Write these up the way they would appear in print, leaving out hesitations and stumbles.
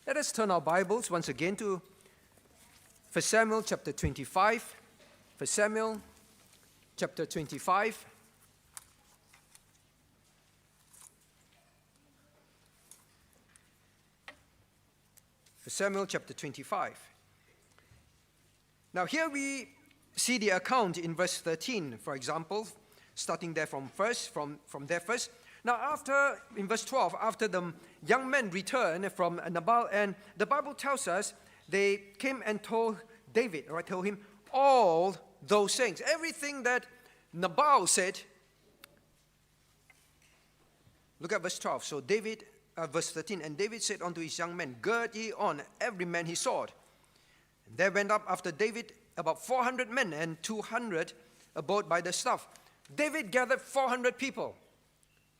Let us turn our Bibles once again to 1 Samuel chapter 25. 1 Samuel chapter 25. Samuel chapter 25. Now here we see the account in verse 13, for example, starting there from there first. Now in verse 12, after the young men returned from Nabal, and the Bible tells us they came and told David, or told him all those things. Everything that Nabal said. Look at verse 12. So verse 13, and David said unto his young men, gird ye on every man his sword. And there went up after David about 400 men, and 200 abode by the staff. David gathered 400 people,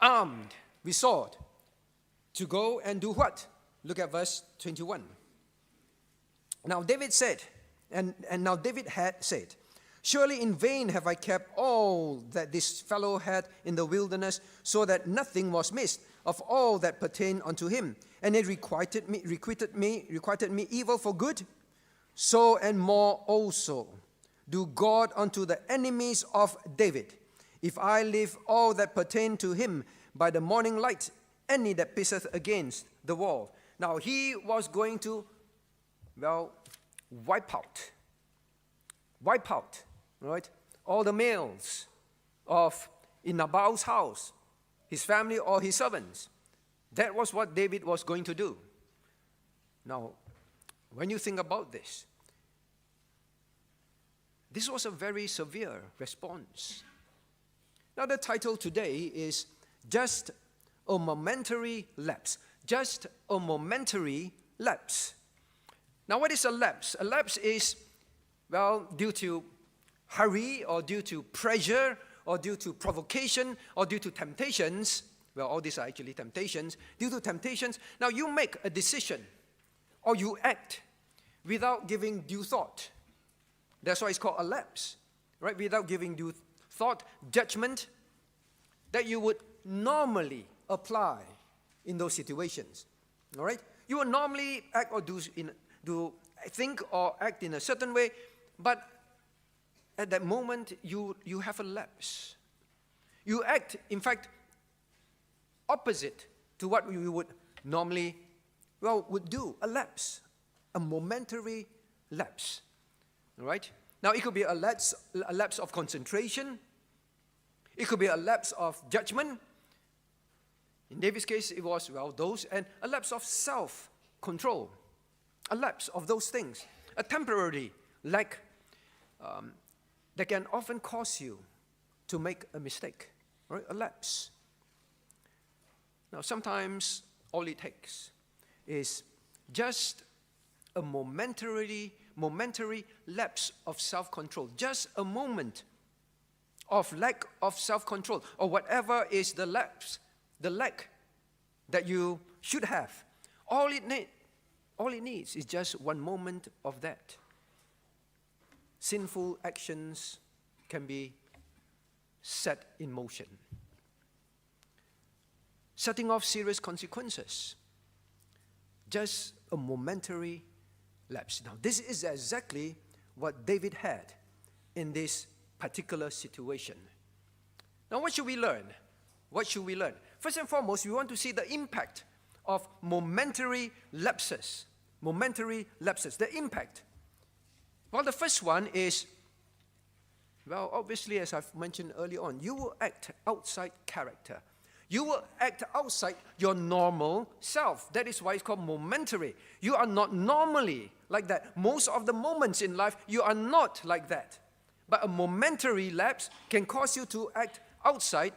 armed with sword, to go and do what? Look at verse 21. Now David said, and now David had said, surely in vain have I kept all that this fellow had in the wilderness, so that nothing was missed of all that pertained unto him. And it requited me evil for good. So and more also do God unto the enemies of David, if I leave all that pertain to him by the morning light, any that pisseth against the wall. Now he was going to, wipe out, right, all the males in Nabal's house, his family or his servants. That was what David was going to do. Now, when you think about this was a very severe response. Now, the title today is Just a Momentary Lapse. Just a momentary lapse. Now, what is a lapse? A lapse is, due to hurry or due to pressure or due to provocation or due to temptations. All these are actually temptations. Due to temptations, now you make a decision or you act without giving due thought. That's why it's called a lapse, right? Without giving due thought, judgment that you would normally apply in those situations, all right? You would normally act or think or act in a certain way, but at that moment, you have a lapse. You act, in fact, opposite to what you would normally, would do. A lapse, a momentary lapse. All right? Now, it could be a lapse of concentration. It could be a lapse of judgment. In David's case, it was, those, and a lapse of self-control. A lapse of those things. A temporary lack that can often cause you to make a mistake, right? A lapse. Now, sometimes all it takes is just a momentary lapse of self-control, just a moment of lack of self-control, or whatever is the lack that you should have. All it needs is just one moment of that. Sinful actions can be set in motion, setting off serious consequences. Just a momentary lapse. Now, this is exactly what David had in this particular situation. Now, what should we learn? What should we learn? First and foremost, we want to see the impact of momentary lapses. Momentary lapses, the impact. Well, the first one is, obviously, as I've mentioned earlier on, you will act outside character. You will act outside your normal self. That is why it's called momentary. You are not normally like that. Most of the moments in life, you are not like that. But a momentary lapse can cause you to act outside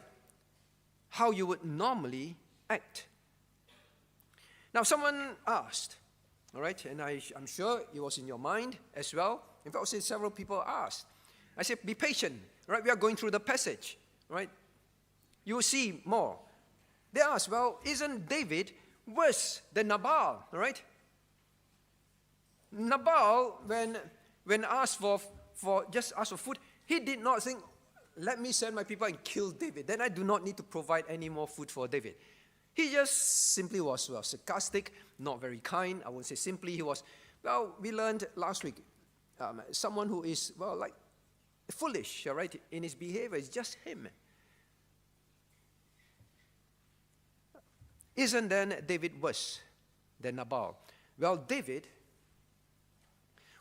how you would normally act. Now, someone asked, all right, and I'm sure it was in your mind as well. In fact, I would say several people asked. I said, be patient, right? We are going through the passage, right? You will see more. They asked, isn't David worse than Nabal, all right? Nabal, when asked for food, he did not think, let me send my people and kill David. Then I do not need to provide any more food for David. He just simply was sarcastic, not very kind. I won't say simply. He was, we learned last week, someone who is, like foolish, all right, in his behavior. It's just him. Isn't then David worse than Nabal? Well, David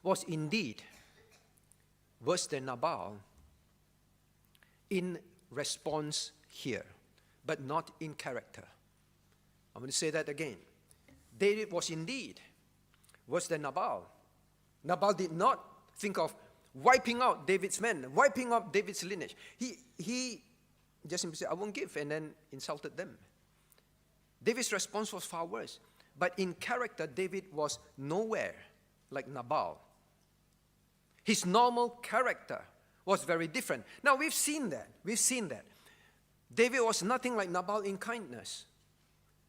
was indeed worse than Nabal in response here, but not in character. I'm going to say that again. David was indeed worse than Nabal. Nabal did not think of wiping out David's men, wiping out David's lineage. He just simply said, I won't give, and then insulted them. David's response was far worse. But in character, David was nowhere like Nabal. His normal character was very different. Now, we've seen that. David was nothing like Nabal in kindness.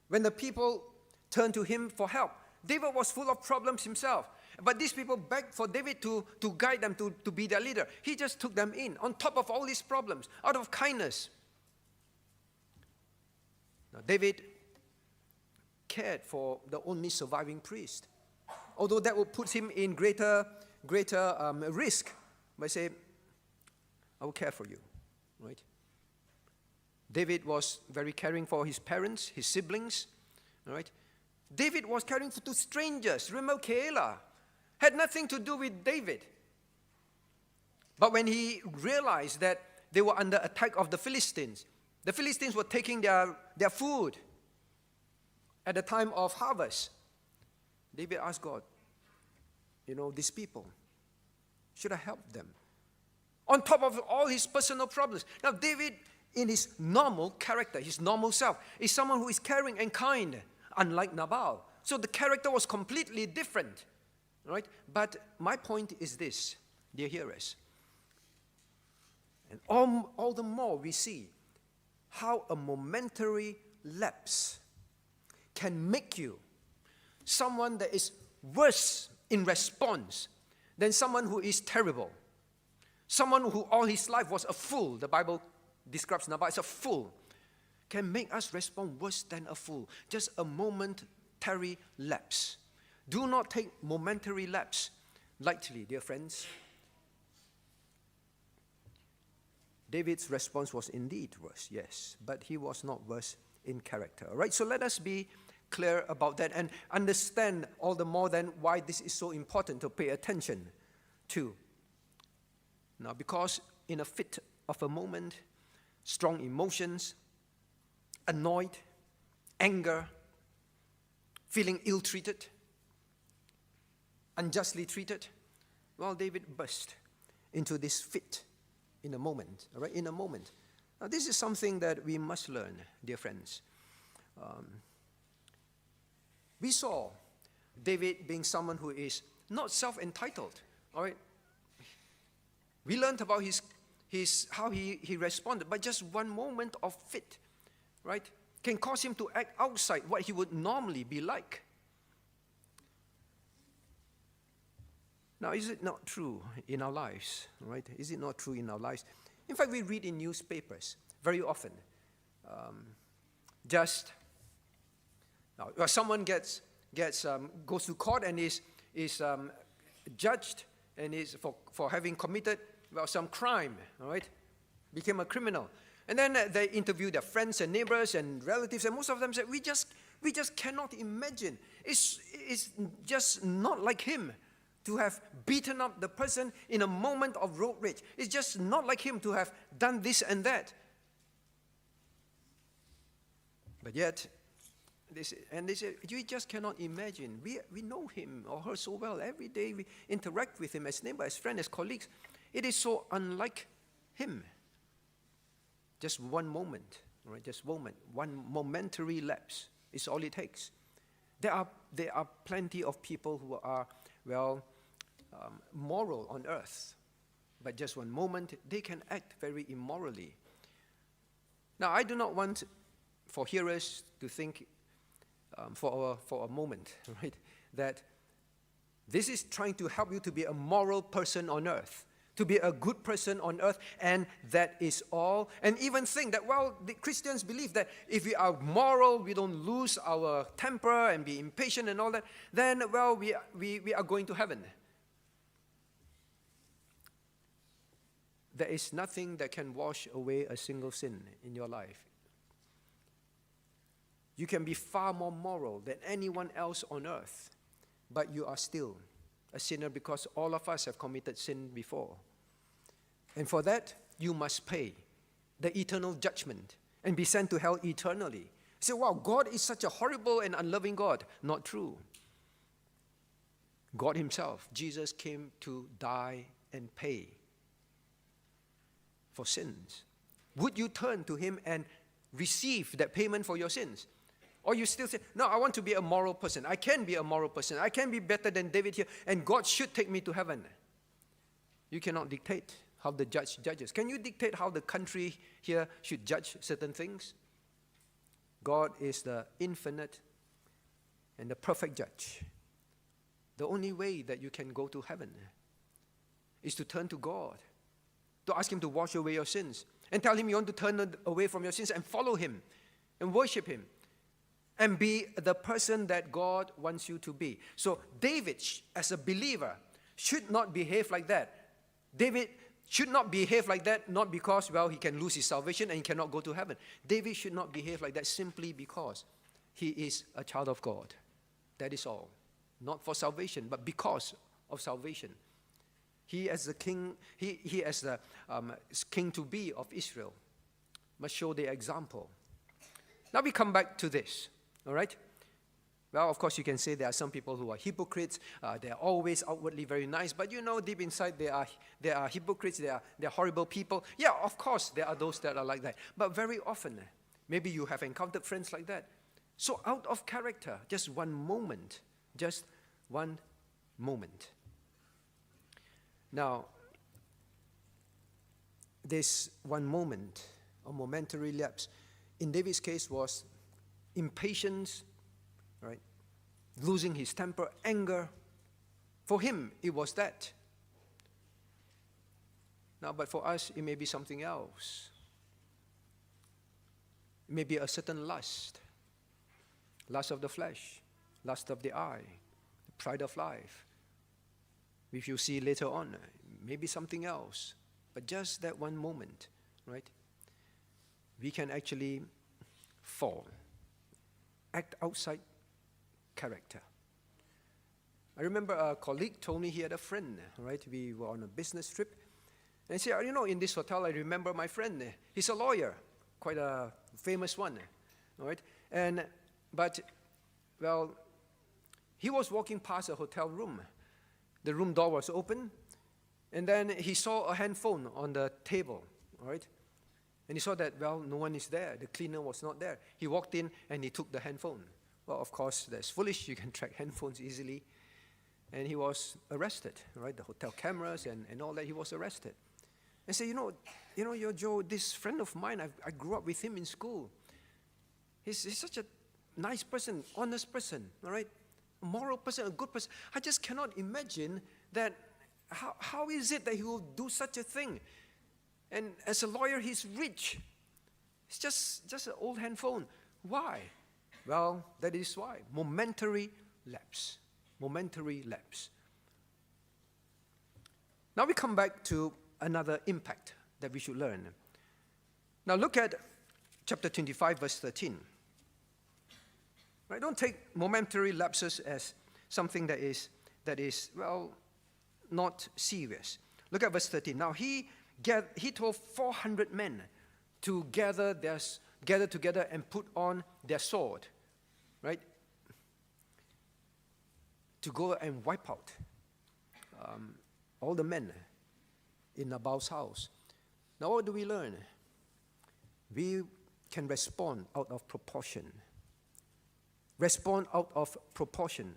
When the people turned to him for help, David was full of problems himself. But these people begged for David to guide them, to be their leader. He just took them in, on top of all these problems, out of kindness. Now, David cared for the only surviving priest, although that would put him in greater risk. By saying, I will care for you, right? David was very caring for his parents, his siblings, right? David was caring for two strangers, Rimmel Keilah, had nothing to do with David. But when he realized that they were under attack of the Philistines were taking their food at the time of harvest. David asked God, these people, should I help them? On top of all his personal problems. Now, David, in his normal character, his normal self, is someone who is caring and kind, unlike Nabal. So the character was completely different, right? But my point is this, dear hearers. And all the more we see how a momentary lapse can make you someone that is worse in response than someone who is terrible. Someone who all his life was a fool. The Bible describes Nabal as a fool. Can make us respond worse than a fool. Just a momentary lapse. Do not take momentary lapse lightly, dear friends. David's response was indeed worse, yes, but he was not worse in character. All right, so let us be clear about that and understand all the more then why this is so important to pay attention to. Now, because in a fit of a moment, strong emotions, annoyed, anger, feeling ill-treated, unjustly treated, well, David burst into this fit in a moment, all right, in a moment. Now, this is something that we must learn, dear friends. We saw David being someone who is not self-entitled, all right? We learned about how he responded, but just one moment of fit, right, can cause him to act outside what he would normally be like. Now, is it not true in our lives, right? Is it not true in our lives? In fact, we read in newspapers very often. Someone goes to court and is judged and is for having committed some crime, all right? Became a criminal. And then they interview their friends and neighbors and relatives, and most of them say, we just cannot imagine. It's just not like him to have beaten up the person in a moment of road rage. It's just not like him to have done this and that. But yet, they say, you just cannot imagine. We know him or her so well. Every day we interact with him as neighbor, as friend, as colleagues. It is so unlike him. Just one moment, right? One momentary lapse is all it takes. There are plenty of people who are, moral on earth, but just one moment, they can act very immorally. Now, I do not want for hearers to think for a moment, right, that this is trying to help you to be a moral person on earth. to be a good person on earth, and that is all. And even think that, well, the Christians believe that if we are moral, we don't lose our temper and be impatient and all that, then, well, we are going to heaven. There is nothing that can wash away a single sin in your life. You can be far more moral than anyone else on earth, but you are still a sinner because all of us have committed sin before. And for that, you must pay the eternal judgment and be sent to hell eternally. You say, wow, God is such a horrible and unloving God. Not true. God himself, Jesus, came to die and pay for sins. Would you turn to him and receive that payment for your sins? Or you still say, no, I want to be a moral person. I can be a moral person. I can be better than David here, and God should take me to heaven. You cannot dictate how the judge judges. Can you dictate how the country here should judge certain things? God is the infinite and the perfect judge. The only way that you can go to heaven is to turn to God, to ask him to wash away your sins, and tell him you want to turn away from your sins and follow him and worship him and be the person that God wants you to be. So David, as a believer, should not behave like that. David should not behave like that, not because, well, he can lose his salvation and he cannot go to heaven. David should not behave like that simply because he is a child of God. That is all. Not for salvation, but because of salvation. He as the king, he as the king-to-be of Israel must show the example. Now we come back to this. All right? Well, of course, you can say there are some people who are hypocrites. They are always outwardly very nice, but you know, deep inside, they are hypocrites. They are horrible people. Yeah, of course, there are those that are like that. But very often, maybe you have encountered friends like that. So out of character, just one moment. Now, this one moment, a momentary lapse, in David's case was impatience, right? Losing his temper, anger. For him, it was that. Now, but for us, it may be something else. It may be a certain lust of the flesh, lust of the eye, the pride of life. If you see later on, maybe something else. But just that one moment, right? We can actually fall. Act outside character. I remember a colleague told me he had a friend, right? We were on a business trip. And he said, you know, in this hotel, I remember my friend. He's a lawyer, quite a famous one, all right? But, well, he was walking past a hotel room. The room door was open, and then he saw a handphone on the table, all right? And he saw that, well, no one is there. The cleaner was not there. He walked in and he took the handphone. Well, of course, that's foolish. You can track handphones easily. And he was arrested, right? The hotel cameras and all that, he was arrested. And said, you know, Joe, this friend of mine, I grew up with him in school. He's such a nice person, honest person, all right? A moral person, a good person. I just cannot imagine that, how is it that he will do such a thing? And as a lawyer, he's rich. It's just an old handphone. Why? Well, that is why. Momentary lapse. Momentary lapse. Now we come back to another impact that we should learn. Now look at chapter 25, verse 13. Right? Don't take momentary lapses as something that is, well, not serious. Look at verse 13. Now he told 400 men to gather together and put on their sword, right? To go and wipe out all the men in Nabal's house. Now what do we learn? We can respond out of proportion. Respond out of proportion.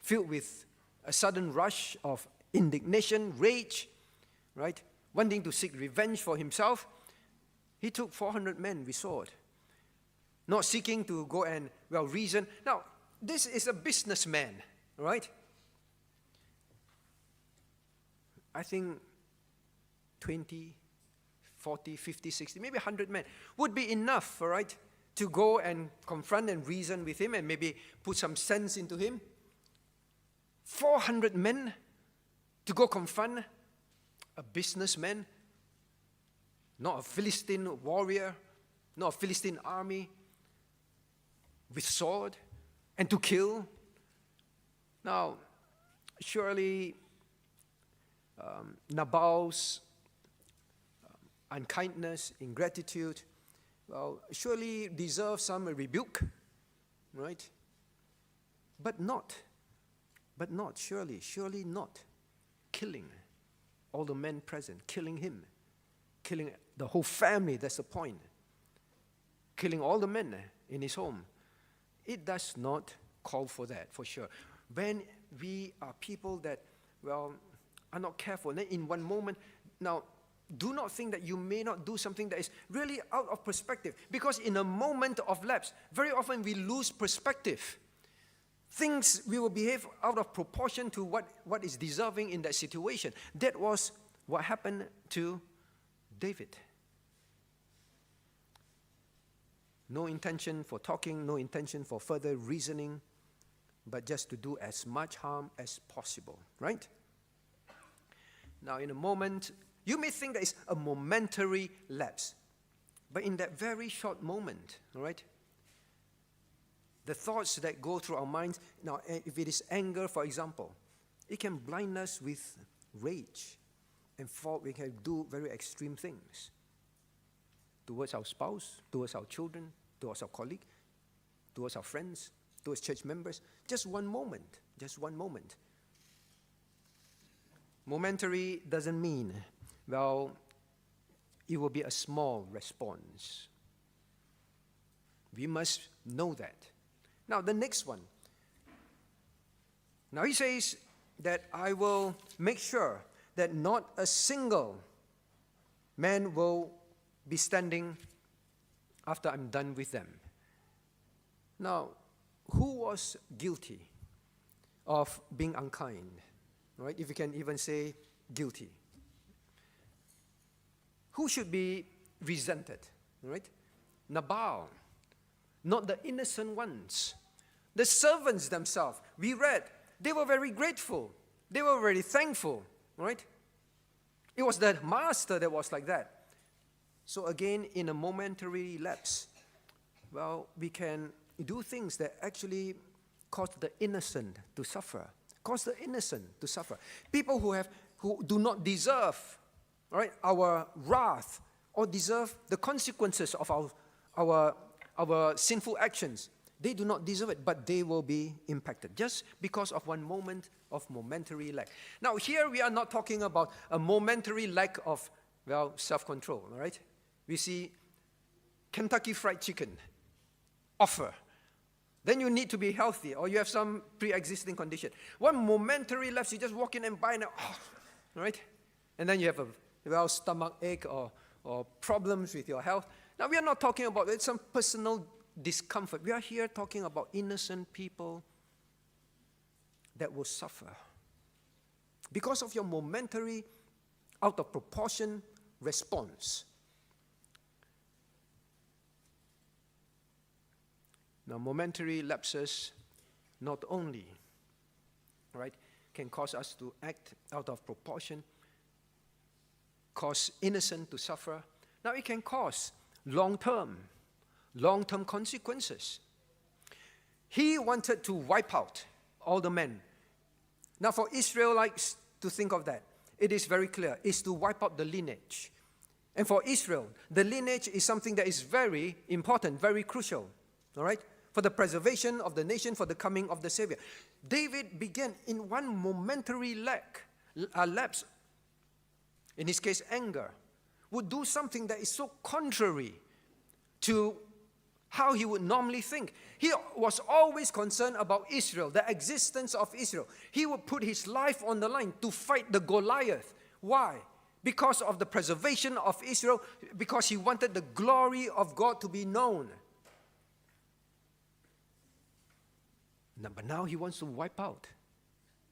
Filled with a sudden rush of indignation, rage, right? Wanting to seek revenge for himself, he took 400 men with sword. Not seeking to go and, well, reason. Now, this is a businessman, right? I think 20, 40, 50, 60, maybe 100 men would be enough, all right, to go and confront and reason with him and maybe put some sense into him. 400 men to go confront a businessman, not a Philistine warrior, not a Philistine army with sword, and to kill. Now, surely Nabal's unkindness, ingratitude, well, surely deserves some rebuke, right? But not, surely not killing all the men present, killing him, killing the whole family, that's the point. Killing all the men in his home. It does not call for that, for sure. When we are people that, well, are not careful, then in one moment, now, do not think that you may not do something that is really out of perspective. Because in a moment of lapse, very often we lose perspective. Things, we will behave out of proportion to what is deserving in that situation. That was what happened to David. No intention for talking, no intention for further reasoning, but just to do as much harm as possible, right? Now, in a moment, you may think that it's a momentary lapse, but in that very short moment, all right, the thoughts that go through our minds, now, if it is anger, for example, it can blind us with rage, and we can do very extreme things towards our spouse, towards our children, towards our colleague, towards our friends, towards church members. Just one moment, just one moment. Momentary doesn't mean, well, it will be a small response. We must know that. Now, the next one. Now, he says that I will make sure that not a single man will be standing after I'm done with them. Now, who was guilty of being unkind? Right? If you can even say guilty. Who should be resented? Right? Nabal, not the innocent ones. The servants themselves, we read, they were very grateful. They were very thankful. Right? It was the master that was like that. So again, in a momentary lapse, well, we can do things that actually cause the innocent to suffer. Cause the innocent to suffer. People who do not deserve, right, our wrath or deserve the consequences of our sinful actions. They do not deserve it, but they will be impacted just because of one moment of momentary lack. Now, here we are not talking about a momentary lack of, well, self-control, all right? We see Kentucky Fried Chicken offer. Then you need to be healthy, or you have some pre-existing condition. One momentary lapse, you just walk in and buy it, right? And then you have a stomach ache or problems with your health. Now, we are not talking about some personal discomfort. We are here talking about innocent people that will suffer because of your momentary, out of proportion response. Now, momentary lapses not only, right, can cause us to act out of proportion, cause innocent to suffer. Now, it can cause long-term consequences. He wanted to wipe out all the men. Now, for Israelites to think of that, it is very clear. It's to wipe out the lineage. And for Israel, the lineage is something that is very important, very crucial. All right? For the preservation of the nation, for the coming of the Savior. David began in one momentary lapse, in his case anger, would do something that is so contrary to how he would normally think. He was always concerned about Israel, the existence of Israel. He would put his life on the line to fight the Goliath. Why? Because of the preservation of Israel, because he wanted the glory of God to be known. But now he wants to wipe out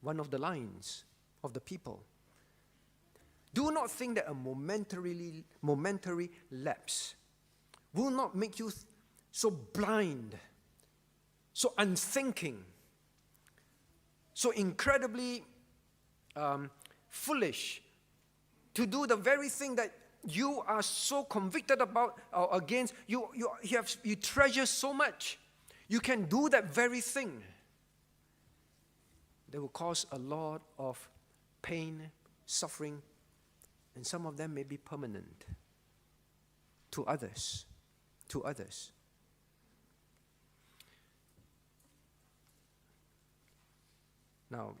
one of the lines of the people. Do not think that a momentary lapse will not make you so blind, so unthinking, so incredibly foolish to do the very thing that you are so convicted about or against, you treasure so much. You can do that very thing. That will cause a lot of pain, suffering, and some of them may be permanent to others. To others. Now,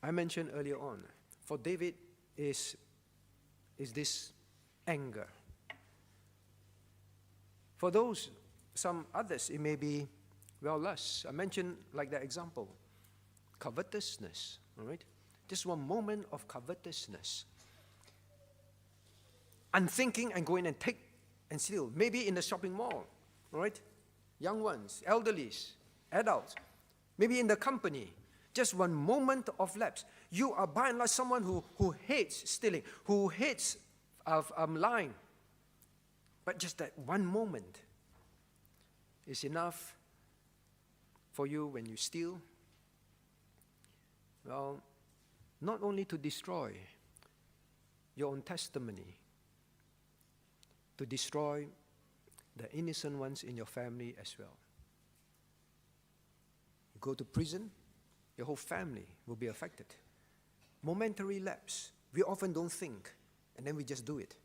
I mentioned earlier on, for David is this anger. For those, some others, it may be, well, lust. I mentioned like that example, covetousness, all right? Just one moment of covetousness. Unthinking and going and take and steal. Maybe in the shopping mall, all right? Young ones, elderlies, adults. Maybe in the company. Just one moment of lapse. You are by and large someone who hates stealing, who hates lying. But just that one moment is enough for you when you steal. Well, not only to destroy your own testimony, to destroy the innocent ones in your family as well. You go to prison, your whole family will be affected. Momentary lapse. We often don't think, and then we just do it.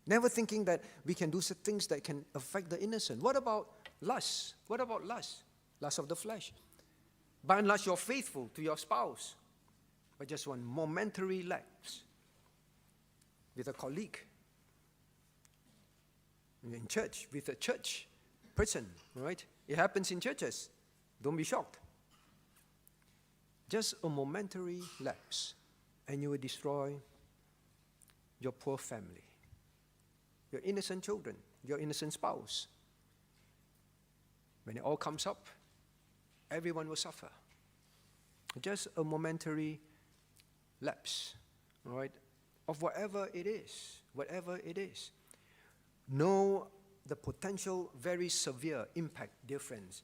Never thinking that we can do some things that can affect the innocent. What about lust? What about lust? Lust of the flesh. By and large, you're faithful to your spouse, but just one momentary lapse with a colleague, in church, with a church person, right? It happens in churches. Don't be shocked. Just a momentary lapse, and you will destroy your poor family, your innocent children, your innocent spouse. When it all comes up, everyone will suffer. Just a momentary lapse, all right, of whatever it is, whatever it is. Know the potential very severe impact, dear friends.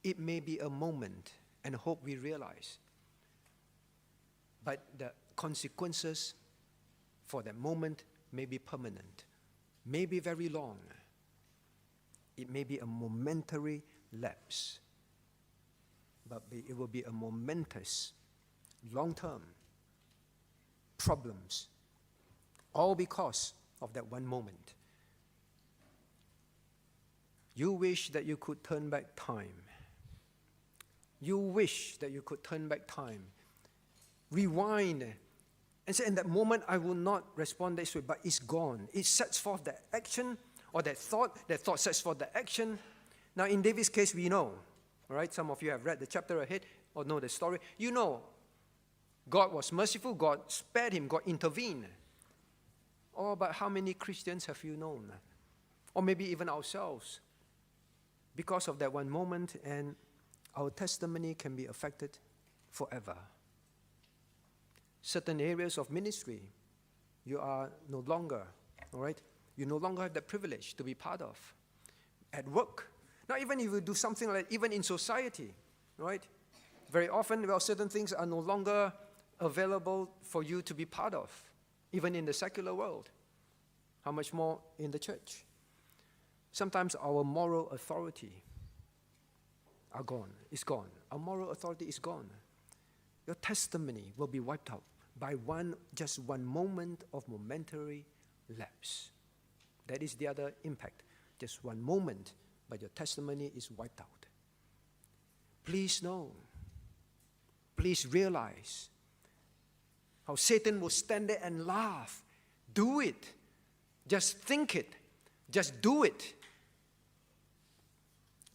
It may be a moment, and hope we realize. But the consequences for that moment may be permanent, may be very long. It may be a momentary lapse, but it will be a momentous, long-term problems, all because of that one moment. You wish that you could turn back time. You wish that you could turn back time. Rewind and say, in that moment, I will not respond this way, but it's gone. It sets forth that action or that thought sets forth the action. Now, in David's case, we know, all right? Some of you have read the chapter ahead or know the story. You know, God was merciful, God spared him, God intervened. Oh, but how many Christians have you known? Or maybe even ourselves. Because of that one moment, and our testimony can be affected forever. Certain areas of ministry, you are no longer, all right? You no longer have the privilege to be part of. At work, now even if you do something like, even in society, right? Very often, well, certain things are no longer available for you to be part of, even in the secular world. How much more in the church? Sometimes our moral authority are gone. It's gone. Our moral authority is gone. Your testimony will be wiped out by just one moment of momentary lapse. That is the other impact. Just one moment, but your testimony is wiped out. Please know, please realize how Satan will stand there and laugh. Do it. Just think it. Just do it.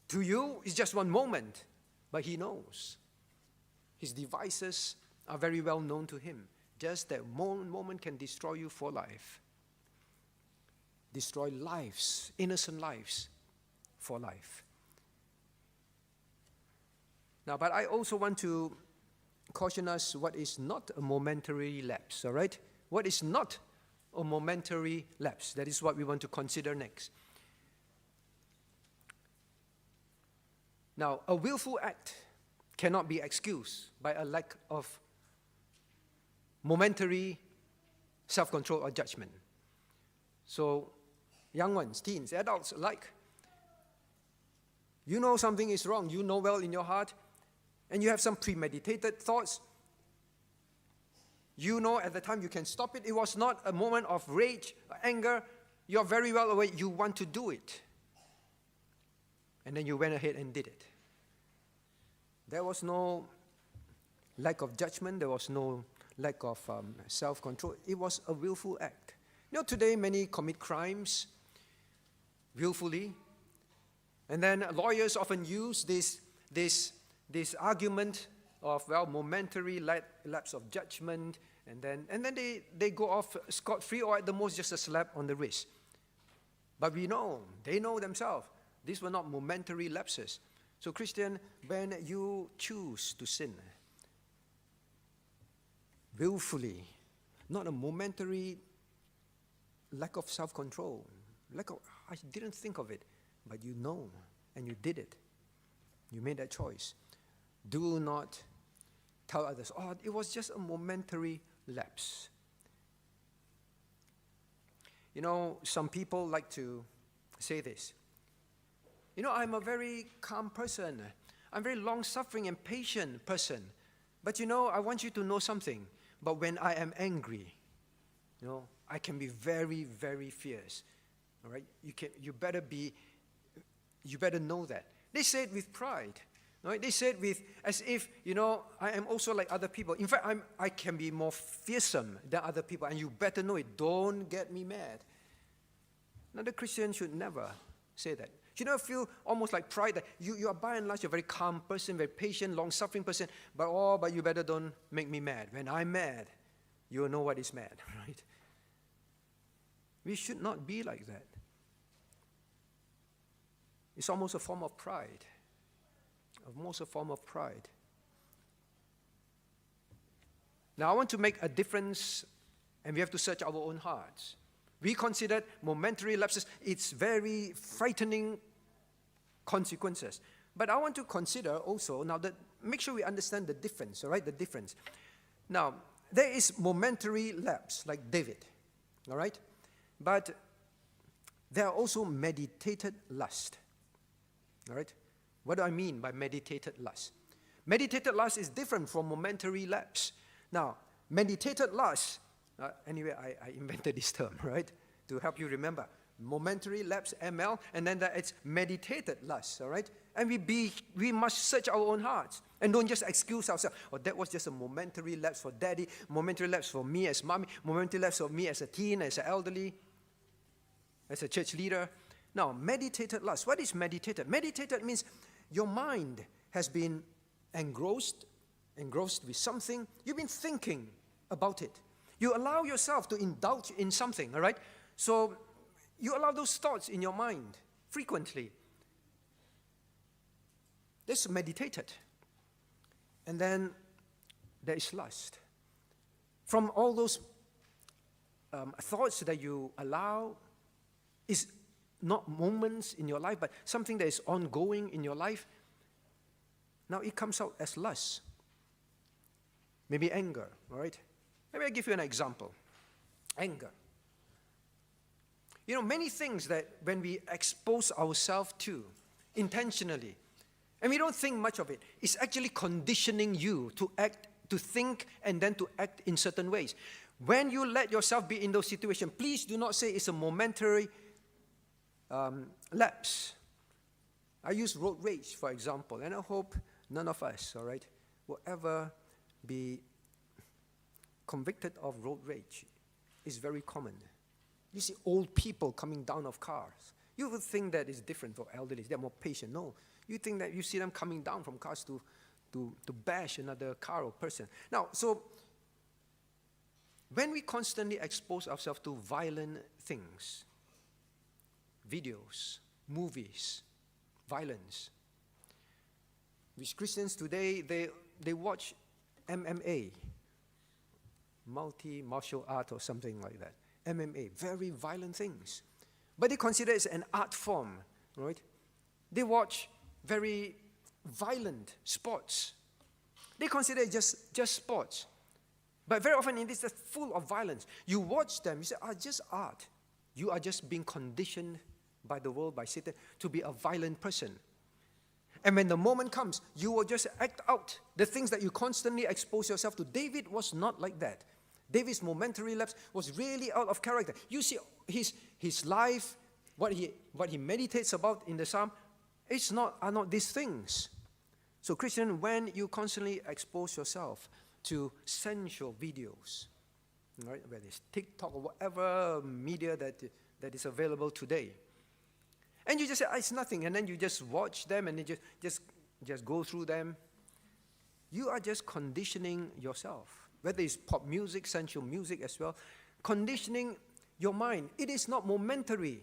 To you, it's just one moment, but he knows. His devices are very well known to him. Just that moment can destroy you for life. Destroy lives, innocent lives, for life. Now, but I also want to caution us what is not a momentary lapse, all right? what is not a momentary lapse. That is what we want to consider next. Now, a willful act cannot be excused by a lack of momentary self-control or judgment. So, young ones, teens, adults alike, you know something is wrong, you know well in your heart, and you have some premeditated thoughts. You know at the time you can stop it. It was not a moment of rage, anger. You're very well aware you want to do it. And then you went ahead and did it. There was no lack of judgment. There was no lack of self-control. It was a willful act. You know, today many commit crimes willfully. And then lawyers often use this argument of, well, momentary lapse of judgment, and then they go off scot-free, or at the most just a slap on the wrist. But we know, they know themselves, these were not momentary lapses. So Christian, when you choose to sin, willfully, not a momentary lack of self-control, I didn't think of it, but you know, and you did it. You made that choice. Do not tell others, oh, it was just a momentary lapse. You know, some people like to say this. You know, I'm a very calm person. I'm a very long-suffering and patient person. But you know, I want you to know something. But when I am angry, you know, I can be very, very fierce. All right? You better know that. They say it with pride. Right? They say it with, as if, you know, I am also like other people. In fact, I can be more fearsome than other people, and you better know it. Don't get me mad. Now, the Christian should never say that. You never feel almost like pride that you are by and large a very calm person, very patient, long-suffering person, but you better don't make me mad. When I'm mad, you'll know what is mad, right? We should not be like that. It's almost a form of pride. Almost a form of pride. Now, I want to make a difference, and we have to search our own hearts. We considered momentary lapses, its very frightening consequences. But I want to consider also, now that, make sure we understand the difference, all right, the difference. Now, there is momentary lapse, like David, all right? But there are also meditated lust, all right? What do I mean by meditated lust? Meditated lust is different from momentary lapse. Now, meditated lust, anyway, I invented this term, right, to help you remember. Momentary lapse, ML, and then it's meditated lust, all right? And we must search our own hearts and don't just excuse ourselves. Oh, that was just a momentary lapse for daddy, momentary lapse for me as mommy, momentary lapse for me as a teen, as an elderly, as a church leader. Now, meditated lust. What is meditated? Meditated means your mind has been engrossed with something. You've been thinking about it. You allow yourself to indulge in something, all right? So you allow those thoughts in your mind frequently. That's meditated. And then there is lust. From all those thoughts that you allow, is not moments in your life, but something that is ongoing in your life. Now it comes out as lust. Maybe anger, all right? Maybe I'll give you an example. Anger. You know, many things that when we expose ourselves to intentionally, and we don't think much of it, it's actually conditioning you to act, to think, and then to act in certain ways. When you let yourself be in those situations, please do not say it's a momentary lapse. I use road rage, for example, and I hope none of us, all right, will ever be convicted of road rage. It's very common. You see old people coming down of cars. You would think that is different for elderly. They're more patient. No. You think that you see them coming down from cars to bash another car or person. Now, so when we constantly expose ourselves to violent things, videos, movies, violence, which Christians today, they watch MMA, multi-martial art or something like that. MMA, very violent things. But they consider it an art form, right? They watch very violent sports. They consider it just sports. But very often it is just full of violence. You watch them, you say, just art. You are just being conditioned by the world, by Satan, to be a violent person. And when the moment comes, you will just act out the things that you constantly expose yourself to. David was not like that. David's momentary lapse was really out of character. You see, his life, what he meditates about in the psalm, are not these things. So Christian, when you constantly expose yourself to sensual videos, right, whether it's TikTok or whatever media that is available today, and you just say, it's nothing, and then you just watch them and you just go through them, you are just conditioning yourself. Whether it's pop music, sensual music as well, conditioning your mind. It is not momentary.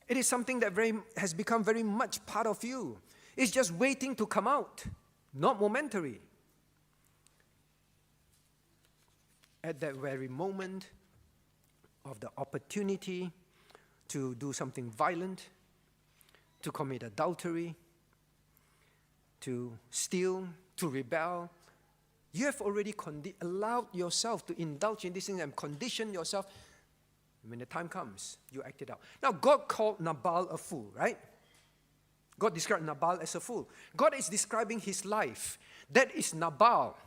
It is something that has become very much part of you. It's just waiting to come out, not momentary. At that very moment of the opportunity to do something violent, to commit adultery, to steal, to rebel, you have already allowed yourself to indulge in these things and condition yourself. When the time comes, you act it out. Now, God called Nabal a fool, right? God described Nabal as a fool. God is describing his life. That is Nabal.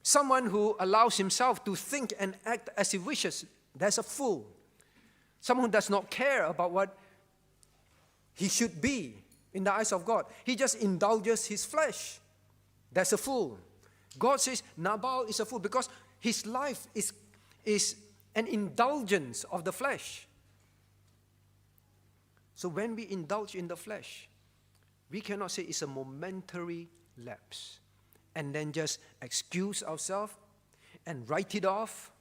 Someone who allows himself to think and act as he wishes. That's a fool. Someone who does not care about what he should be in the eyes of God. He just indulges his flesh. That's a fool. God says Nabal is a fool because his life is an indulgence of the flesh. So when we indulge in the flesh, we cannot say it's a momentary lapse and then just excuse ourselves and write it off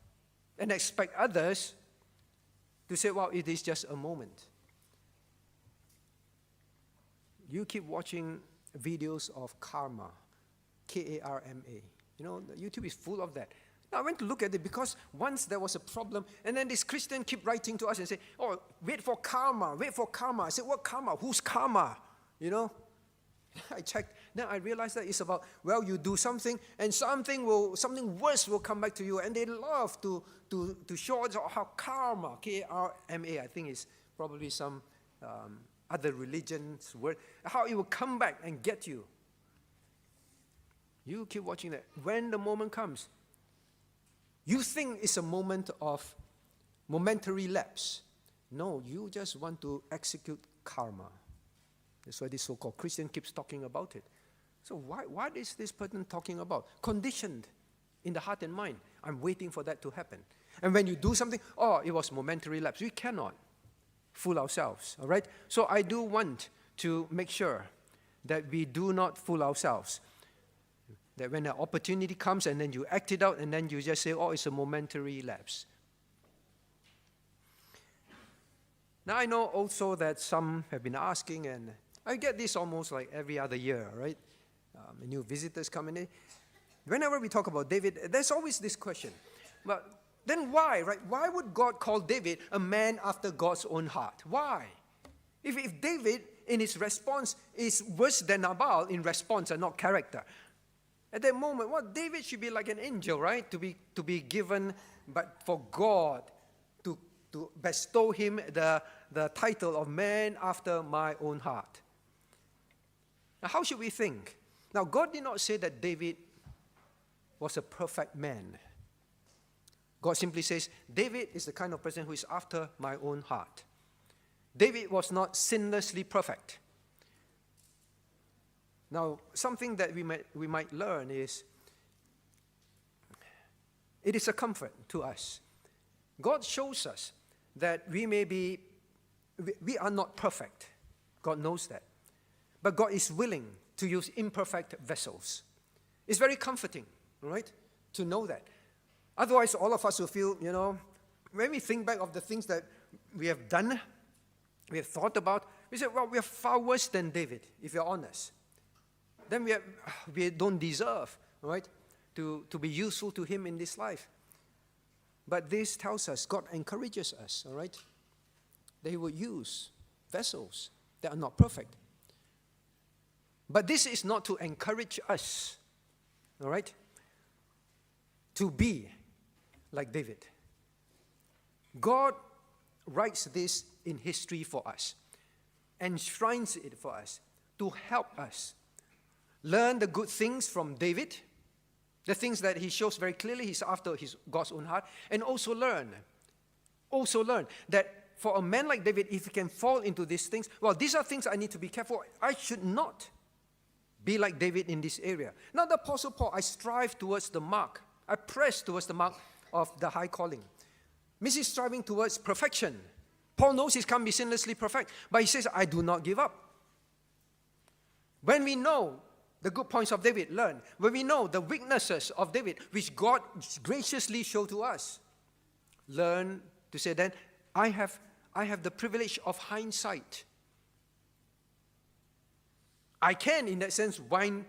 and expect others to say, well, it is just a moment. You keep watching videos of karma, K-A-R-M-A. You know, YouTube is full of that. Now, I went to look at it because once there was a problem, and then this Christian keep writing to us and say, oh, wait for karma, wait for karma. I said, what karma? Who's karma? You know? I checked. Then I realized that it's about, well, you do something, and something worse will come back to you. And they love to show us how karma, K-A-R-M-A, I think is probably some other religion's word, how it will come back and get you. You keep watching that. When the moment comes, you think it's a moment of momentary lapse. No, you just want to execute karma. That's why this so-called Christian keeps talking about it. So what is this person talking about? Conditioned in the heart and mind. I'm waiting for that to happen. And when you do something, oh, it was momentary lapse. We cannot fool ourselves, all right? So I do want to make sure that we do not fool ourselves. That when an opportunity comes and then you act it out and then you just say, oh, it's a momentary lapse. Now I know also that some have been asking, and I get this almost like every other year, right? New visitors coming in. Whenever we talk about David, there's always this question. But then why, right? Why would God call David a man after God's own heart? Why? If David, in his response, is worse than Nabal in response and not character. At that moment, well, David should be like an angel, right? To be given, but for God to bestow him the title of man after my own heart. Now, how should we think? Now, God did not say that David was a perfect man. God simply says, David is the kind of person who is after my own heart. David was not sinlessly perfect. Now, something that we might learn is, it is a comfort to us. God shows us that we are not perfect. God knows that. But God is willing to use imperfect vessels. It's very comforting, right, to know that. Otherwise, all of us will feel, when we think back of the things that we have done, we have thought about, we say, well, we are far worse than David, if you're honest. Then we don't deserve, right, to be useful to him in this life. But this tells us, God encourages us, all right? That he would use vessels that are not perfect. But this is not to encourage us, all right, to be like David. God writes this in history for us, enshrines it for us, to help us learn the good things from David, the things that he shows very clearly he's after God's own heart, and also learn that for a man like David, if he can fall into these things, well, these are things I need to be careful. I should not be like David in this area. Now the Apostle Paul, I strive towards the mark. I press towards the mark of the high calling. Means he's striving towards perfection. Paul knows he can't be sinlessly perfect, but he says, I do not give up. When we know the good points of David, learn. When we know the weaknesses of David, which God graciously showed to us, learn to say then, I have the privilege of hindsight. I can, in that sense, we're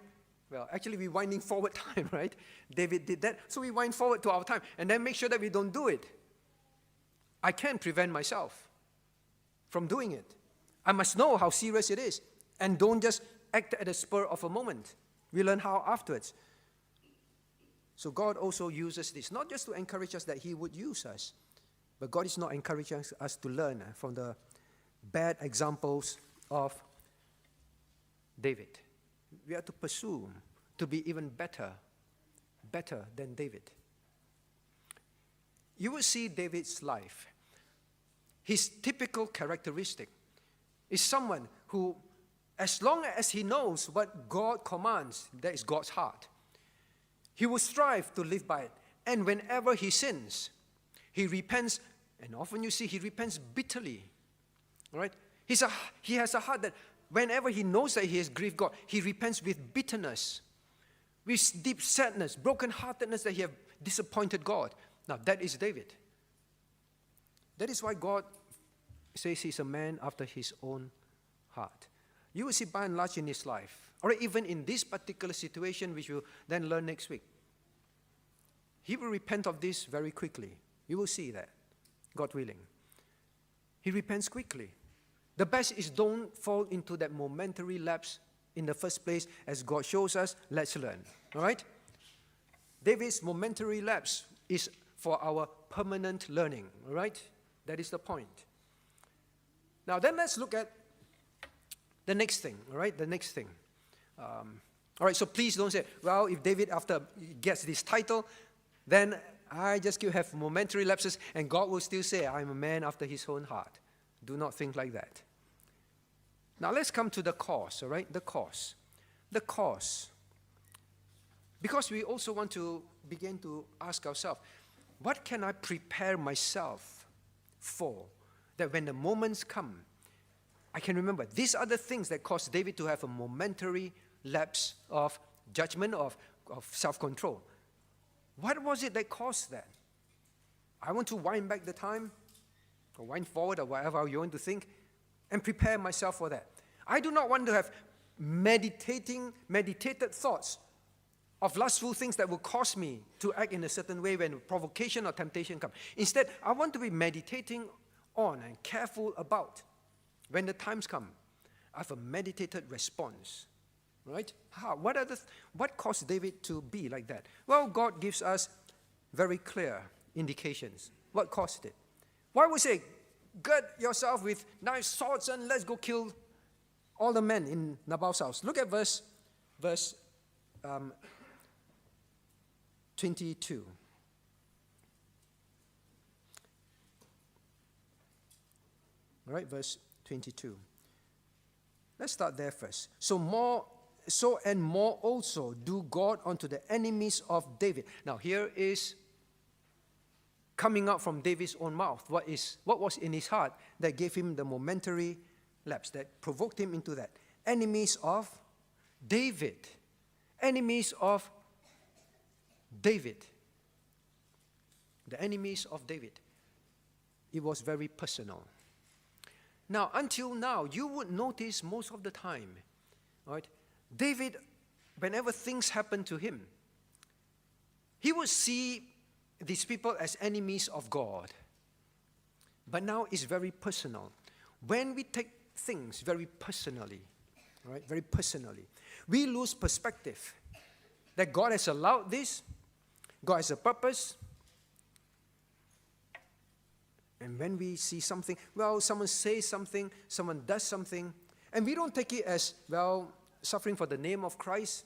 winding forward time, right? David did that, so we wind forward to our time, and then make sure that we don't do it. I can prevent myself from doing it. I must know how serious it is, and don't just act at the spur of a moment. We learn how afterwards. So God also uses this, not just to encourage us that he would use us, but God is not encouraging us to learn from the bad examples of David. We are to pursue to be even better than David. You will see David's life. His typical characteristic is someone who, as long as he knows what God commands, that is God's heart, he will strive to live by it. And whenever he sins, he repents, and often you see he repents bitterly. All right? He has a heart that whenever he knows that he has grieved God, he repents with bitterness, with deep sadness, brokenheartedness that he has disappointed God. Now, that is David. That is why God says he's a man after his own heart. You will see by and large in his life, or even in this particular situation, which we'll then learn next week, he will repent of this very quickly. You will see that, God willing. He repents quickly. The best is don't fall into that momentary lapse in the first place. As God shows us, let's learn. All right? David's momentary lapse is for our permanent learning. All right? That is the point. Now then let's look at the next thing. All right? The next thing. All right, so please don't say, well, if David after gets this title, then I just have momentary lapses and God will still say, I'm a man after his own heart. Do not think like that. Now let's come to the cause, all right? The cause. The cause. Because we also want to begin to ask ourselves, what can I prepare myself for? That when the moments come, I can remember. These are the things that caused David to have a momentary lapse of judgment, of self-control. What was it that caused that? I want to wind back the time, or wind forward, or whatever you want to think, and prepare myself for that. I do not want to have meditated thoughts of lustful things that will cause me to act in a certain way when provocation or temptation come. Instead, I want to be meditating on and careful about when the times come. I have a meditated response. Right? What caused David to be like that? Well, God gives us very clear indications. What caused it? Why would say, gird yourself with knives, swords, and let's go kill all the men in Nabal's house? Look at verse 22. All right, verse 22. Let's start there first. So and more also do God unto the enemies of David. Now here is coming out from David's own mouth. What was in his heart that gave him the momentary lapse, that provoked him into that? Enemies of David. Enemies of David. The enemies of David. It was very personal. Now, until now, you would notice most of the time, right? David, whenever things happen to him, he would see these people as enemies of God. But now it's very personal. When we take things very personally, right, very personally, we lose perspective that God has allowed this, God has a purpose. And when we see something, well, someone says something, someone does something, and we don't take it as, well, suffering for the name of Christ,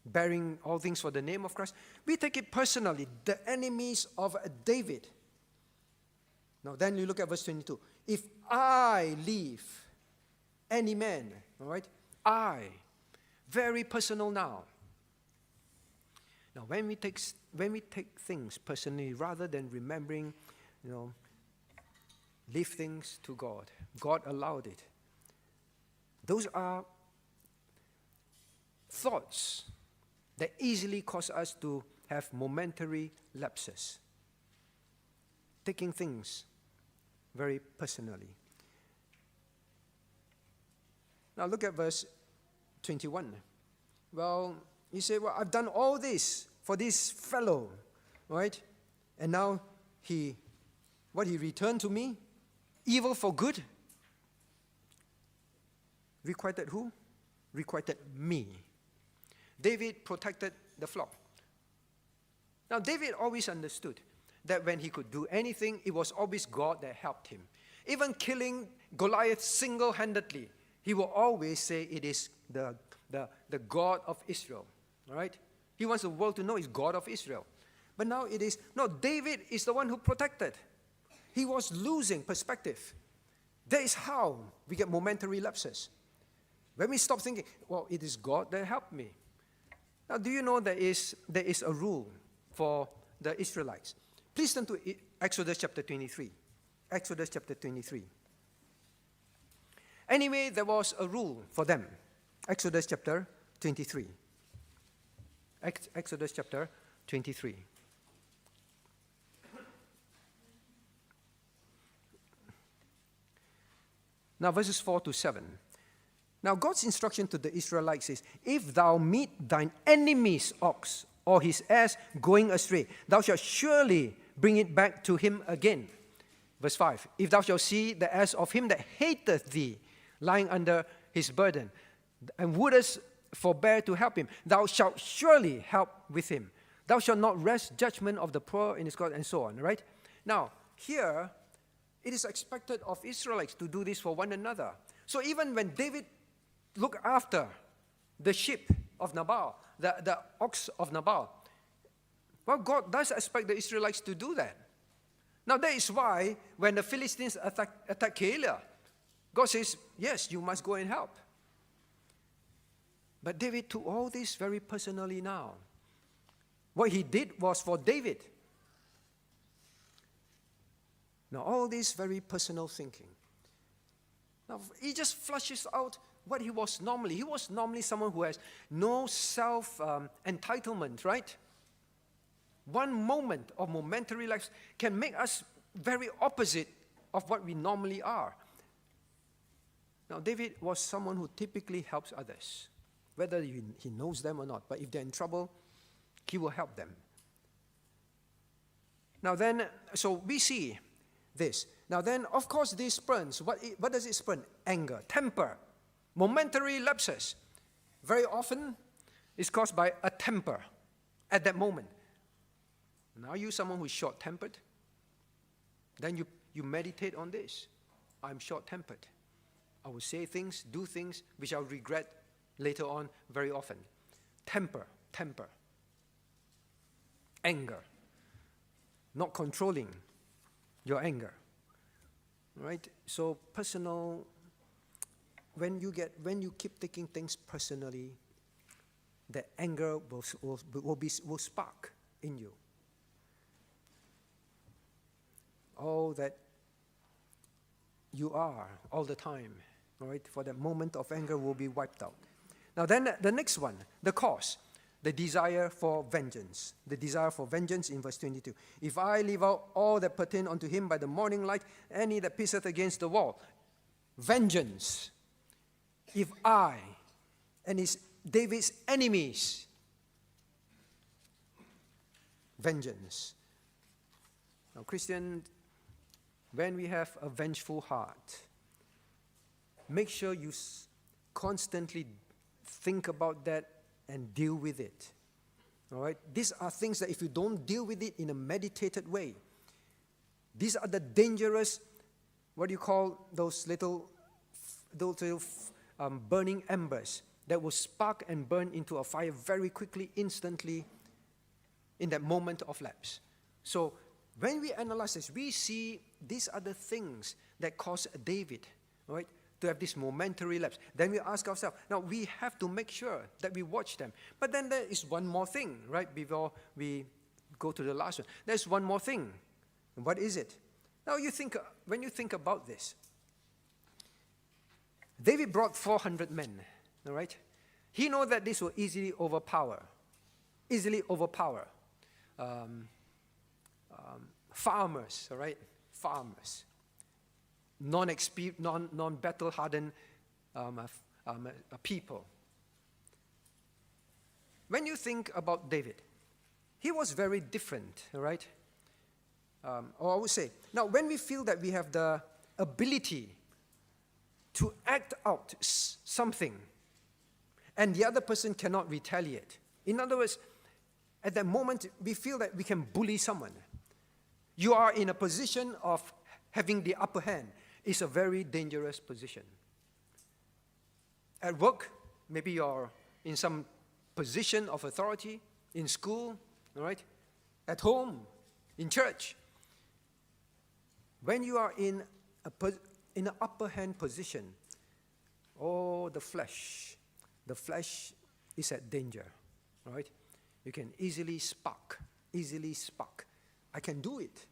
bearing all things for the name of Christ. We take it personally, the enemies of David. Now then you look at verse 22. If I leave any man, all right, I, very personal now. Now when we take things personally, rather than remembering, leave things to God. God allowed it. Those are thoughts that easily cause us to have momentary lapses. Taking things very personally. Now look at verse 21. Well, you say, well, I've done all this for this fellow, right? And now he returned to me? Evil for good? Requited who? Requited me. David protected the flock. Now, David always understood that when he could do anything, it was always God that helped him. Even killing Goliath single-handedly, he will always say it is the God of Israel. All right? He wants the world to know it's God of Israel. But now it is, no, David is the one who protected. He was losing perspective. That is how we get momentary lapses. When we stop thinking, well, it is God that helped me. Now, do you know there is a rule for the Israelites? Please turn to Exodus chapter 23. Exodus chapter 23. Anyway, there was a rule for them. Exodus chapter 23. Exodus chapter 23. Now, verses 4 to 7. Now, God's instruction to the Israelites is, if thou meet thine enemy's ox or his ass going astray, thou shalt surely bring it back to him again. Verse 5, if thou shalt see the ass of him that hateth thee lying under his burden, and wouldest forbear to help him, thou shalt surely help with him. Thou shalt not wrest judgment of the poor in his cause, and so on, right? Now, here, it is expected of Israelites to do this for one another. So even when David looked after the sheep of Nabal, the ox of Nabal, well, God does expect the Israelites to do that. Now, that is why when the Philistines attack Keilah, God says, yes, you must go and help. But David took all this very personally now. What he did was for David. Now, all this very personal thinking. Now, he just flushes out what he was normally. He was normally someone who has no self-entitlement, right? One moment of momentary lapse can make us very opposite of what we normally are. Now, David was someone who typically helps others, whether he knows them or not. But if they're in trouble, he will help them. Now then, so we see this. Now then, of course, this spurns. What does it spurn? Anger, temper, momentary lapses. Very often, it's caused by a temper at that moment. Now, are you someone who is short-tempered? Then you meditate on this. I'm short-tempered. I will say things, do things, which I'll regret later on very often. Temper. Anger. Not controlling your anger. Right? So personal, when you keep taking things personally, the anger will spark in you. All that you are all the time, all right, for that moment of anger will be wiped out. Now then the next one, the cause, the desire for vengeance. The desire for vengeance in verse 22. If I leave out all that pertain unto him by the morning light, any that pisseth against the wall. Vengeance. If I and David's enemies vengeance. Now, Christian, when we have a vengeful heart, make sure you constantly think about that and deal with it. All right? These are things that if you don't deal with it in a meditated way, these are the dangerous, what do you call those little burning embers that will spark and burn into a fire very quickly, instantly, in that moment of lapse. So when we analyze this, we see these are the things that caused David, right, to have this momentary lapse. Then we ask ourselves, now we have to make sure that we watch them. But then there is one more thing, right, before we go to the last one. There's one more thing. What is it? Now when you think about this, David brought 400 men, all right? He knew that this will easily overpower farmers, all right? Farmers. Non-battle hardened people. When you think about David, he was very different, all right? Or I would say, now when we feel that we have the ability to act out something and the other person cannot retaliate. In other words, at that moment, we feel that we can bully someone. You are in a position of having the upper hand. It's a very dangerous position. At work, maybe you're in some position of authority, in school, all right? At home, in church. When you are in an upper hand position, the flesh is at danger, right? You can easily spark. I can do it.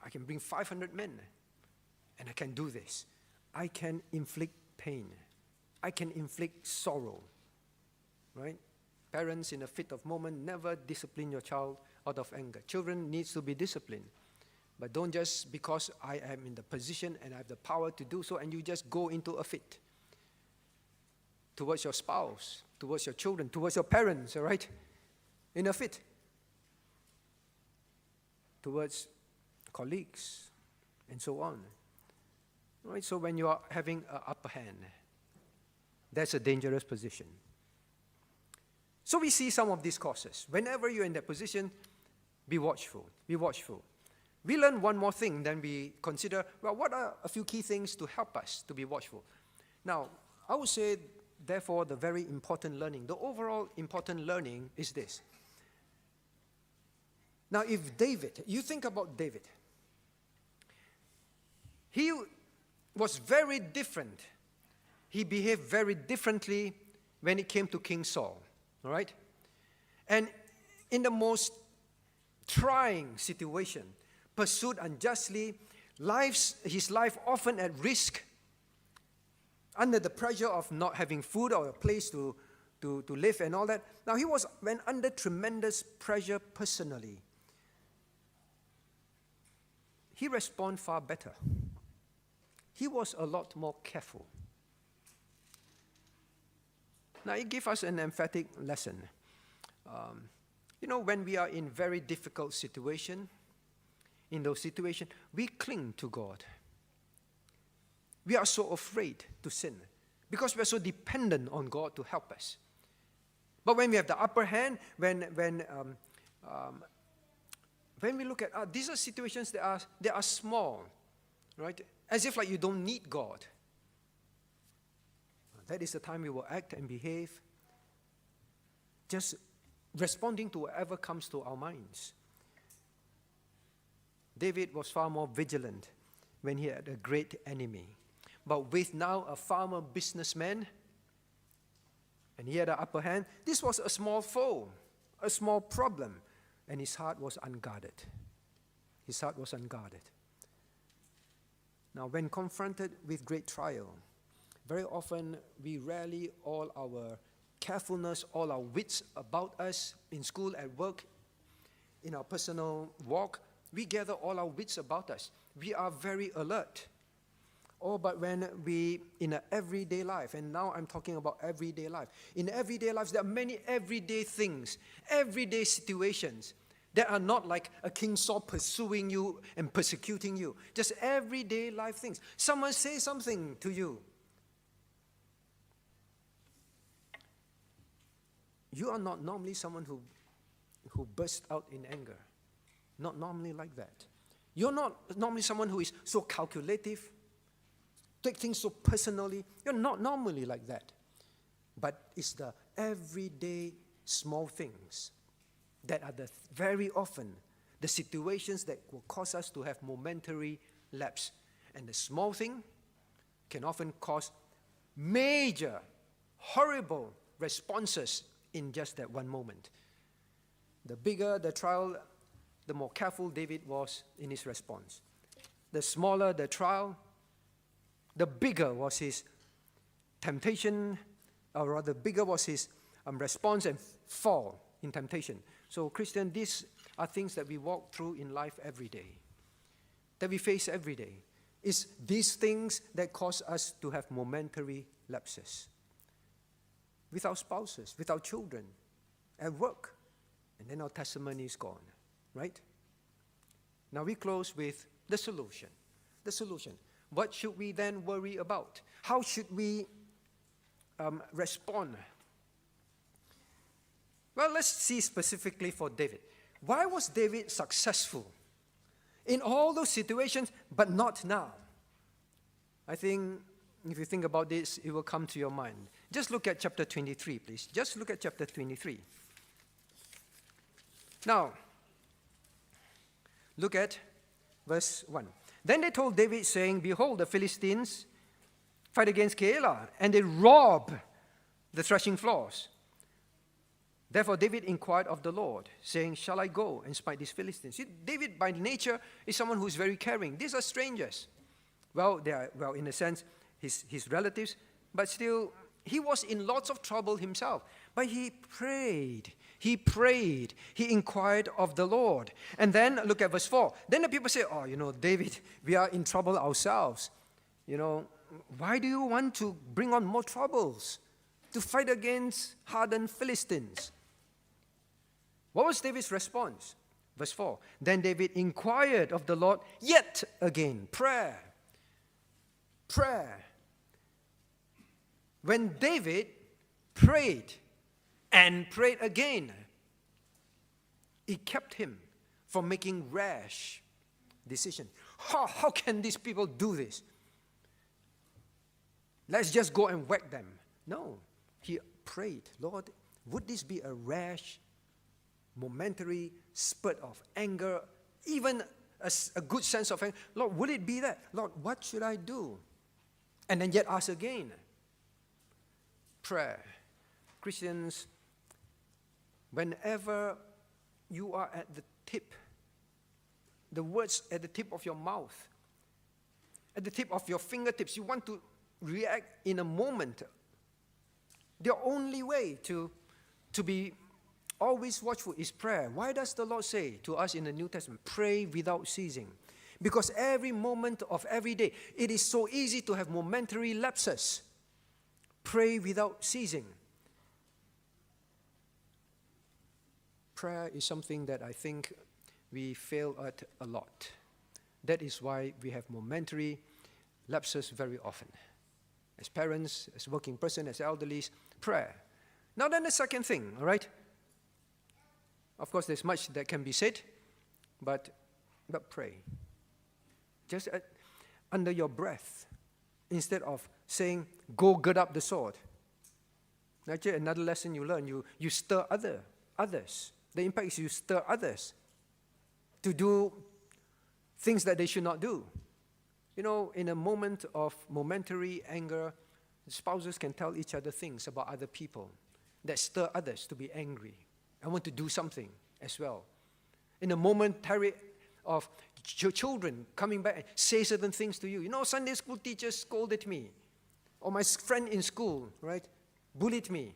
I can bring 500 men, and I can do this. I can inflict pain. I can inflict sorrow, right? Parents in a fit of moment, never discipline your child out of anger. Children needs to be disciplined. But don't just because I am in the position and I have the power to do so, and you just go into a fit towards your spouse, towards your children, towards your parents, all right? In a fit. Towards colleagues, and so on. All right? So when you are having an upper hand, that's a dangerous position. So we see some of these causes. Whenever you're in that position, be watchful. Be watchful. We learn one more thing, then we consider, well, what are a few key things to help us to be watchful? Now, I would say, therefore, the very important learning, the overall important learning is this. Now, if David, you think about David, he was very different. He behaved very differently when it came to King Saul, all right? And in the most trying situation, pursued unjustly, his life often at risk, under the pressure of not having food or a place to live and all that. Now he was under tremendous pressure personally. He responded far better. He was a lot more careful. Now it gives us an emphatic lesson. When we are in very difficult situation, in those situations, we cling to God. We are so afraid to sin because we are so dependent on God to help us. But when we have the upper hand, when we look at these are situations that are small, right? As if like you don't need God. That is the time we will act and behave, just responding to whatever comes to our minds. David was far more vigilant when he had a great enemy. But with now a farmer businessman, and he had an upper hand, this was a small foe, a small problem, and his heart was unguarded. His heart was unguarded. Now, when confronted with great trial, very often we rally all our carefulness, all our wits about us in school, at work, in our personal walk. We gather all our wits about us. We are very alert. But when we, in an everyday life, and now I'm talking about everyday life. In everyday lives, there are many everyday things, everyday situations that are not like a King Saul pursuing you and persecuting you. Just everyday life things. Someone says something to you. You are not normally someone who bursts out in anger. Not normally like that. You're not normally someone who is so calculative, take things so personally. You're not normally like that. But it's the everyday small things that are very often the situations that will cause us to have momentary lapse. And the small thing can often cause major, horrible responses in just that one moment. The bigger the trial, the more careful David was in his response. The smaller the trial, the bigger was his temptation, or rather bigger was his response and fall in temptation. So Christian, these are things that we walk through in life every day, that we face every day. It's these things that cause us to have momentary lapses. With our spouses, with our children, at work, and then our testimony is gone, right? Now we close with the solution. The solution. What should we then worry about? How should we respond? Well, let's see specifically for David. Why was David successful in all those situations, but not now? I think if you think about this, it will come to your mind. Just look at chapter 23, please. Just look at chapter 23. Now, look at verse 1. Then they told David, saying, Behold, the Philistines fight against Keilah, and they rob the threshing floors. Therefore David inquired of the Lord, saying, Shall I go and smite these Philistines? See, David by nature is someone who is very caring. These are strangers. Well, they are, in a sense, his relatives, but still, he was in lots of trouble himself. But he prayed, he inquired of the Lord. And then, look at verse 4. Then the people say, oh, David, we are in trouble ourselves. Why do you want to bring on more troubles? To fight against hardened Philistines? What was David's response? Verse 4. Then David inquired of the Lord yet again. Prayer. When David prayed and prayed again, it kept him from making rash decisions. How can these people do this? Let's just go and whack them. No, he prayed, Lord, would this be a rash, momentary spurt of anger, even a good sense of anger? Lord, would it be that? Lord, what should I do? And then yet ask again. Prayer. Christians, whenever you are at the tip, the words at the tip of your mouth, at the tip of your fingertips, you want to react in a moment. The only way to be always watchful is prayer. Why does the Lord say to us in the New Testament, pray without ceasing? Because every moment of every day, it is so easy to have momentary lapses. Pray without ceasing. Prayer is something that I think we fail at a lot. That is why we have momentary lapses very often. As parents, as working person, as elderlies, prayer. Now then the second thing, all right? Of course, there's much that can be said, but pray. Just under your breath, instead of saying, go gird up the sword. Actually, another lesson you learn, you stir others. The impact is you stir others to do things that they should not do. In a moment of momentary anger, spouses can tell each other things about other people that stir others to be angry and want to do something as well. In a momentary of children coming back and say certain things to you. Sunday school teacher scolded me. Or my friend in school, right, bullied me.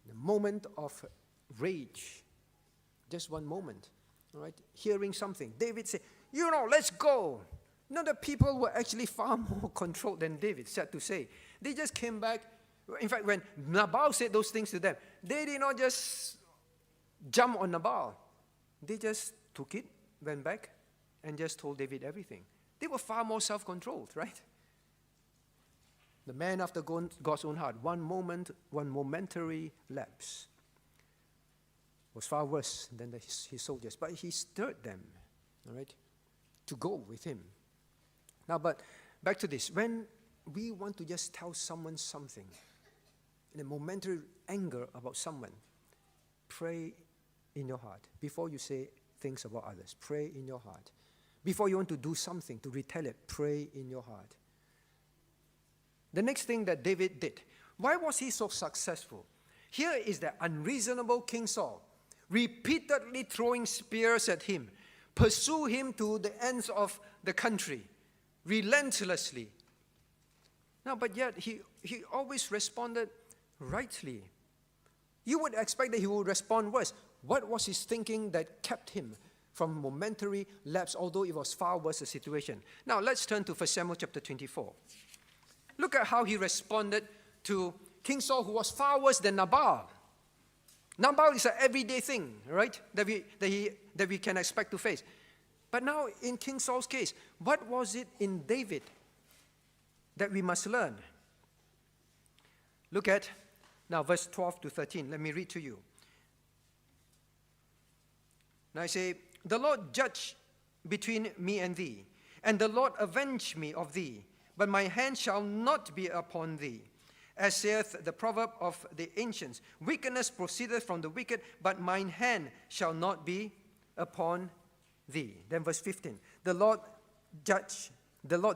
The moment of rage, just one moment, right, hearing something. David said, let's go. The people were actually far more controlled than David, sad to say. They just came back. In fact, when Nabal said those things to them, they did not just jump on Nabal. They just took it, went back, and just told David everything. They were far more self-controlled, right? The man after God's own heart, one momentary lapse, was far worse than his soldiers. But he stirred them, all right, to go with him. Now, but back to this. When we want to just tell someone something, in a momentary anger about someone, pray in your heart. Before you say things about others, pray in your heart. Before you want to do something, to retaliate, pray in your heart. The next thing that David did, why was he so successful? Here is the unreasonable King Saul, repeatedly throwing spears at him, pursue him to the ends of the country, relentlessly. Now, but yet he always responded rightly. You would expect that he would respond worse. What was his thinking that kept him from momentary lapse, although it was far worse a situation? Now, let's turn to 1 Samuel chapter 24. Look at how he responded to King Saul, who was far worse than Nabal. Nabal is an everyday thing, right, that we can expect to face. But now, in King Saul's case, what was it in David that we must learn? Look at now verse 12 to 13. Let me read to you. Now I say, the Lord judge between me and thee, and the Lord avenge me of thee, but my hand shall not be upon thee. As saith the proverb of the ancients, wickedness proceedeth from the wicked, but mine hand shall not be upon thee. Then verse 15, the Lord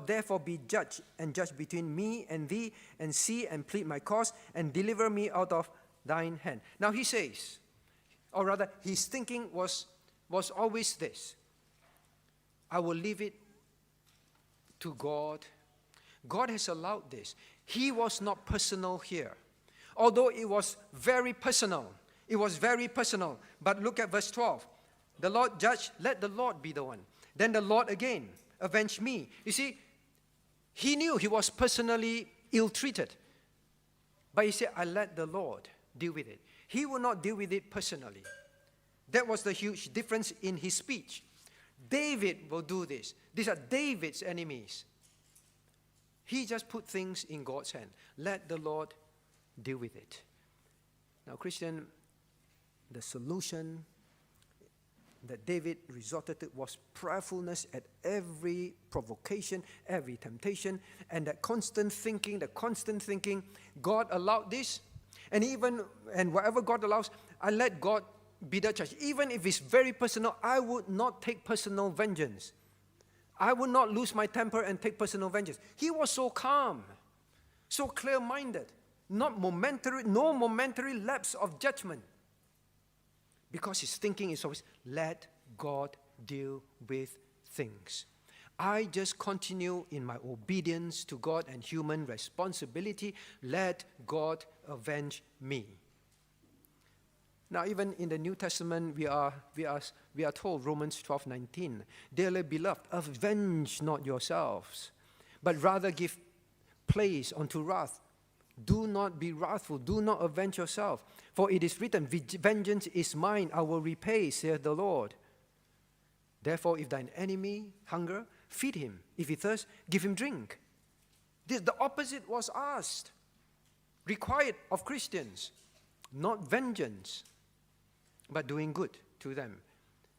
therefore be judge, and judge between me and thee, and see and plead my cause, and deliver me out of thine hand. Now he says, or rather his thinking was always this: I will leave it to God. God has allowed this. He was not personal here. Although it was very personal. It was very personal. But look at verse 12. The Lord judge, let the Lord be the one. Then the Lord again, avenge me. You see, he knew he was personally ill-treated. But he said, I let the Lord deal with it. He will not deal with it personally. That was the huge difference in his speech. David will do this. These are David's enemies. He just put things in God's hand. Let the Lord deal with it. Now, Christian, the solution that David resorted to was prayerfulness at every provocation, every temptation, and that constant thinking, God allowed this, and whatever God allows, I let God be the judge. Even if it's very personal, I would not take personal vengeance. I would not lose my temper and take personal vengeance. He was so calm, so clear-minded, no momentary lapse of judgment. Because his thinking is always, let God deal with things. I just continue in my obedience to God and human responsibility. Let God avenge me. Now, even in the New Testament, we are told, Romans 12:19, dearly beloved, avenge not yourselves, but rather give place unto wrath. Do not be wrathful, do not avenge yourself, for it is written, vengeance is mine, I will repay, saith the Lord. Therefore, if thine enemy hunger, feed him. If he thirst, give him drink. The opposite was asked, required of Christians, not vengeance, but doing good to them.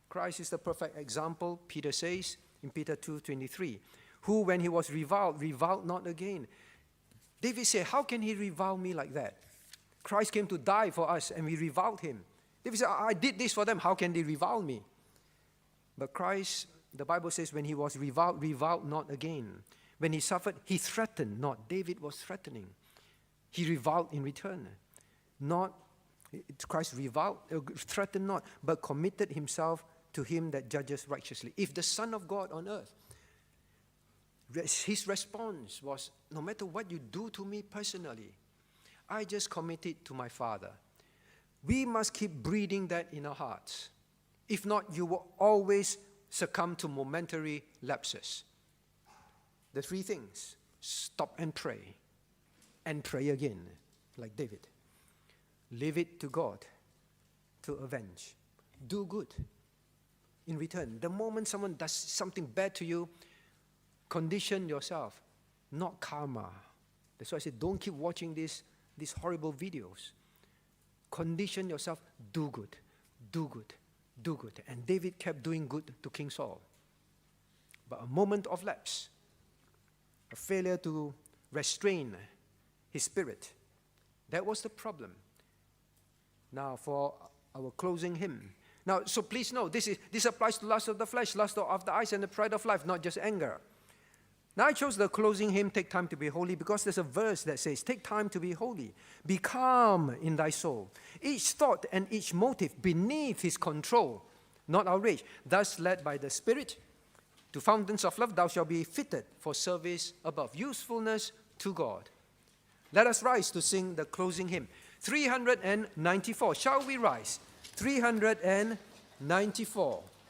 Christ is the perfect example, Peter says in Peter 2:23, who when he was reviled not again. David said, how can he revile me like that? Christ came to die for us and we reviled him. David said, I did this for them, how can they revile me? But Christ, the Bible says, when he was reviled not again. When he suffered, he threatened not. David was threatening. He reviled in return. Christ threatened not, but committed himself to him that judges righteously. If the Son of God on earth, his response was, no matter what you do to me personally, I just commit it to my Father. We must keep breathing that in our hearts. If not, you will always succumb to momentary lapses. The three things: stop and pray again, like David. Leave it to God to avenge. Do good in return. The moment someone does something bad to you, condition yourself, not karma. That's why I said, don't keep watching these horrible videos. Condition yourself, do good, do good, do good. And David kept doing good to King Saul. But a moment of lapse, a failure to restrain his spirit, that was the problem. Now for our closing hymn. Now, so please know, this applies to lust of the flesh, lust of the eyes, and the pride of life, not just anger. Now I chose the closing hymn, Take Time to Be Holy, because there's a verse that says, take time to be holy. Be calm in thy soul. Each thought and each motive beneath his control, not outrage. Thus led by the Spirit to fountains of love, thou shalt be fitted for service above. Usefulness to God. Let us rise to sing the closing hymn. 394. Shall we rise? 394.